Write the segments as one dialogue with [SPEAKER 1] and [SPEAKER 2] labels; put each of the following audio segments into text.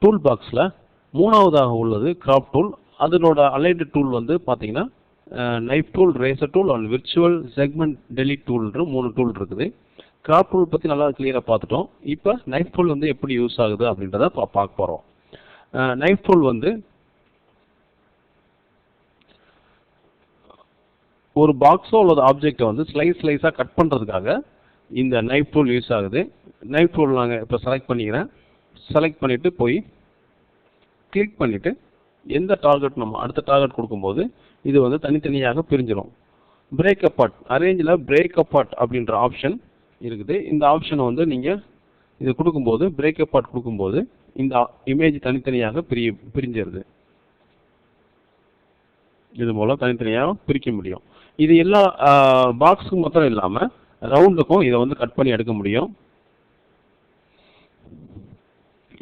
[SPEAKER 1] Tool பாக்ஸில் மூணாவதாக உள்ளது கிராப் டூல். அதனோட அலைடு டூல் வந்து பார்த்தீங்கன்னா knife tool, eraser tool and virtual segment delete டூல்ன்ற 3 டூல் இருக்குது. கிராப் டூல் பற்றி நல்லா கிளியராக பார்த்துட்டோம். இப்போ நைஃப் டூல் வந்து எப்படி யூஸ் ஆகுது அப்படின்றத பார்க்க போகிறோம். நைஃப் டூல் வந்து ஒரு பாக்ஸோ அல்லது ஆப்ஜெக்டை வந்து ஸ்லைஸாக கட் பண்ணுறதுக்காக இந்த நைஃப் டூல் யூஸ் ஆகுது. நைஃப் டூல் நாங்கள் இப்போ செலக்ட் பண்ணிக்கிறேன். செலக்ட் பண்ணிவிட்டு போய் கிளிக் பண்ணிவிட்டு எந்த டார்கெட் நம்ம அடுத்த டார்கெட் கொடுக்கும்போது இது வந்து தனித்தனியாக பிரிஞ்சிடும். பிரேக் அப்பார்ட், அரேஞ்சில் பிரேக் அப்பார்ட் அப்படின்ற ஆப்ஷன் இருக்குது. இந்த ஆப்ஷனை வந்து நீங்கள் இது கொடுக்கும்போது, பிரேக் அப்பார்ட் கொடுக்கும்போது இந்த இமேஜ் தனித்தனியாக பிரிஞ்சிருது. இது மூலம் தனித்தனியாக பிரிக்க முடியும். இது எல்லா பாக்ஸுக்கு மாத்திரம் இல்லாமல் ரவுண்டுக்கும் இதை வந்து கட் பண்ணி எடுக்க முடியும்.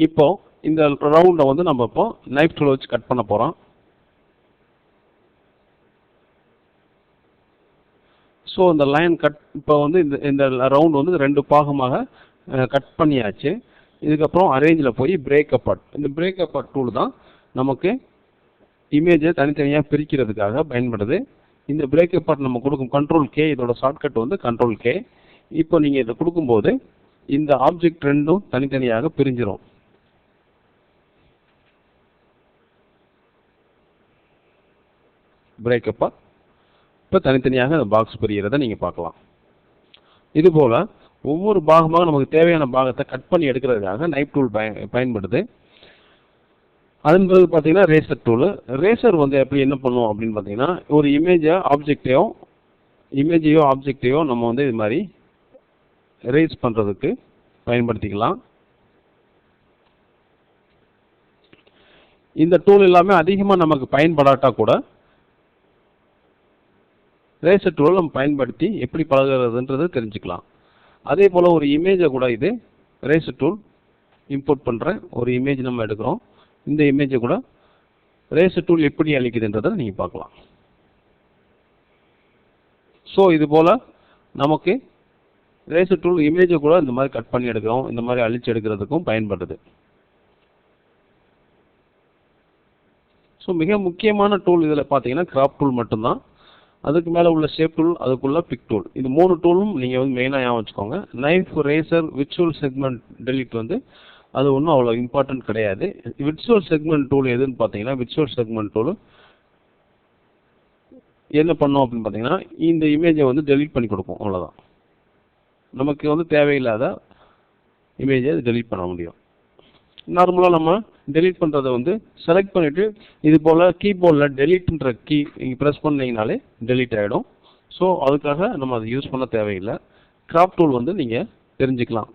[SPEAKER 1] இப்போ இந்த ரவுண்டை வந்து நம்ம இப்போ நைஃப் டூல் வச்சு கட் பண்ண போகிறோம். ஸோ இந்த லைன் கட் இப்போ வந்து இந்த ரவுண்ட் வந்து 2 பாகமாக கட் பண்ணியாச்சு. இதுக்கப்புறம் அரேஞ்சில் போய் பிரேக் அப்பார்ட், இந்த பிரேக் அப்பார்ட் டூல் தான் நமக்கு இமேஜை தனித்தனியாக பிரிக்கிறதுக்காக பயன்படுது. இந்த பிரேக் அப்பார்ட் நம்ம கொடுக்கும் கண்ட்ரோல் கே, இதோட ஷார்ட்கட் வந்து கண்ட்ரோல் கே. இப்போ நீங்கள் இதை கொடுக்கும்போது இந்த ஆப்ஜெக்ட் ரெண்டும் தனித்தனியாக பிரிஞ்சிடும். பிரேக் அப்பார்ட் இப்போ தனித்தனியாக அந்த பாக்ஸ் பிரிகிறத நீங்கள் பார்க்கலாம். இதுபோல் ஒவ்வொரு பாகமாக நமக்கு தேவையான பாகத்தை கட் பண்ணி எடுக்கிறதுக்காக நைஃப் டூல் பயன்படுது. அதன் பிறகு பார்த்தீங்கன்னா ரேசர் டூலு. ரேசர் வந்து எப்படி என்ன பண்ணுவோம் அப்படின்னு பார்த்தீங்கன்னா, ஒரு இமேஜையோ ஆப்ஜெக்டையோ நம்ம வந்து இது மாதிரி எரேஸ் பண்ணுறதுக்கு பயன்படுத்திக்கலாம். இந்த டூல் எல்லாமே அதிகமாக நமக்கு பயன்படாட்டா கூட ரேசர் டூலை நம்ம பயன்படுத்தி எப்படி பழகிறதுன்றது தெரிஞ்சுக்கலாம். அதே போல் ஒரு இமேஜை கூட இது ரேசர் டூல் இம்போர்ட் பண்ணுற ஒரு இமேஜ் நம்ம எடுக்கிறோம். இந்த இமேஜை கூட ரேசர் டூல் எப்படி அளிக்குதுன்றதை நீங்கள் பார்க்கலாம். ஸோ இது போல் நமக்கு ரேசர் டூல் இமேஜை கூட இந்த மாதிரி கட் பண்ணி எடுக்கிறோம், இந்த மாதிரி அழிச்சு எடுக்கிறதுக்கும் பயன்படுது. ஸோ மிக முக்கியமான டூல் இதில் பார்த்தீங்கன்னா கிராப் டூல் மட்டும்தான். அதுக்கு மேலே உள்ள ஷேப் டூல், அதுக்குள்ள பிக் டூல், இது 3 டூலும் நீங்கள் வந்து மெயினாக ஞாபகம் வச்சுக்கோங்க. Knife, eraser, virtual segment delete வந்து அது ஒன்றும் அவ்வளோ இம்பார்ட்டன்ட் கிடையாது. விர்ச்சுவல் செக்மெண்ட் டூல் எதுன்னு பார்த்தீங்கன்னா, விர்ச்சுவல் செக்மெண்ட் டூல் என்ன பண்ணோம் அப்படின்னு பார்த்தீங்கன்னா, இந்த இமேஜை வந்து டெலிட் பண்ணி கொடுக்கும், அவ்வளோதான். நமக்கு வந்து தேவையில்லாத இமேஜை டெலிட் பண்ண முடியும். நார்மலாக நம்ம டெலிட் பண்ணுறதை வந்து செலக்ட் பண்ணிவிட்டு இது போல் கீபோர்டில் டெலிட்ன்ற கீ நீங்கள் ப்ரெஸ் பண்ணிங்கனாலே டெலிட் ஆகிடும். ஸோ அதுக்காக நம்ம அதை யூஸ் பண்ண தேவையில்லை. கிராப் டூல் வந்து நீங்கள் தெரிஞ்சுக்கலாம்.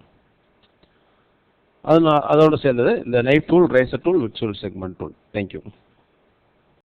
[SPEAKER 1] அதோடு சேர்ந்தது இந்த knife tool, eraser tool, virtual segment tool. Thank you.